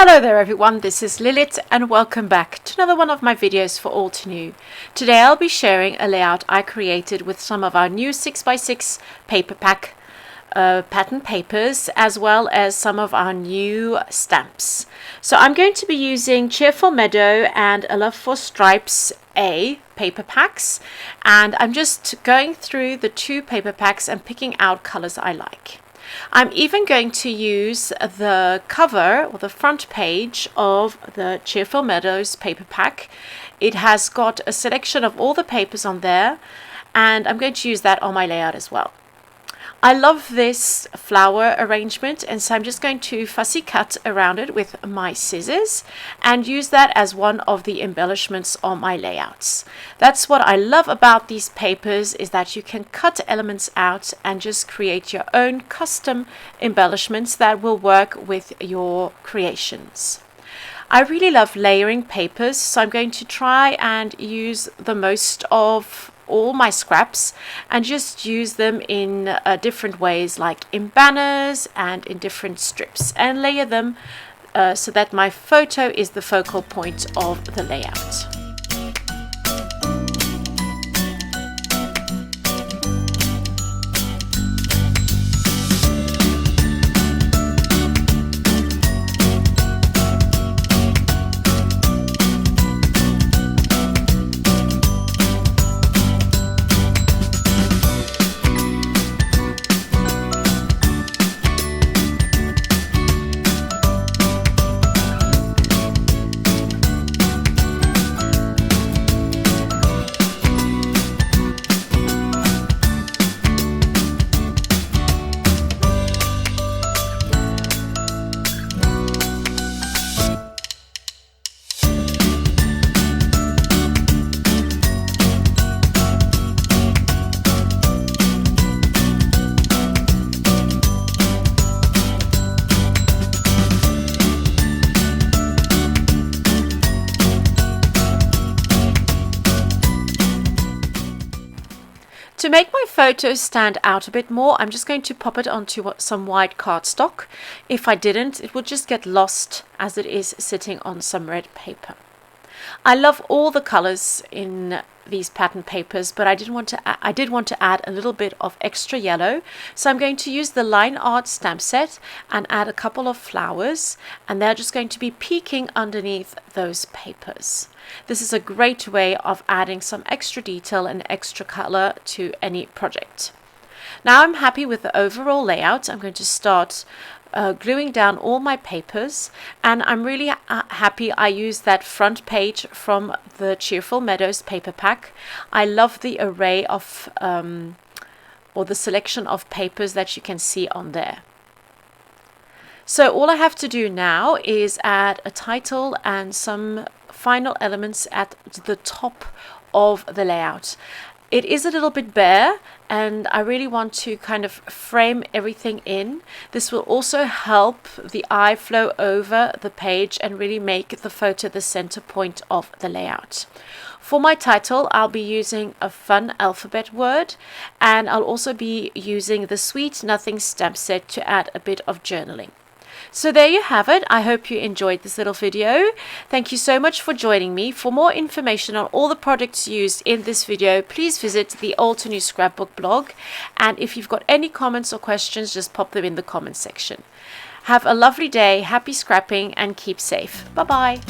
Hello there everyone, this is Lilith and welcome back to another one of my videos for all to new. Today I'll be sharing a layout I created with some of our new 6x6 paper pack pattern papers, as well as some of our new stamps. So I'm going to be using Cheerful Meadow and A Love for Stripes A paper packs, and I'm just going through the two paper packs and picking out colors I like. I'm even going to use the cover or the front page of the Cheerful Meadows paper pack. It has got a selection of all the papers on there, and I'm going to use that on my layout as well. I love this flower arrangement, and so I'm just going to fussy cut around it with my scissors and use that as one of the embellishments on my layouts. That's what I love about these papers, is that you can cut elements out and just create your own custom embellishments that will work with your creations. I really love layering papers, so I'm going to try and use the most of all my scraps and just use them in different ways, like in banners and in different strips, and layer them so that my photo is the focal point of the layout. To make my photo stand out a bit more, I'm just going to pop it onto some white cardstock. If I didn't, it would just get lost as it is sitting on some red paper. I love all the colors in these pattern papers, but I did want to add a little bit of extra yellow, so I'm going to use the line art stamp set and add a couple of flowers, and they're just going to be peeking underneath those papers. This is a great way of adding some extra detail and extra color to any project. Now I'm happy with the overall layout. I'm going to start gluing down all my papers, and I'm really happy I used that front page from the Cheerful Meadows paper pack. I love the array of or the selection of papers that you can see on there. So all I have to do now is add a title and some final elements at the top of the layout. It is a little bit bare, and I really want to kind of frame everything in. This will also help the eye flow over the page and really make the photo the center point of the layout. For my title, I'll be using a fun alphabet word, and I'll also be using the Sweet Nothing stamp set to add a bit of journaling. So there you have it. I hope you enjoyed this little video. Thank you so much for joining me. For more information on all the products used in this video, please visit the All to New Scrapbook blog. And if you've got any comments or questions, just pop them in the comments section. Have a lovely day, happy scrapping, and keep safe. Bye-bye.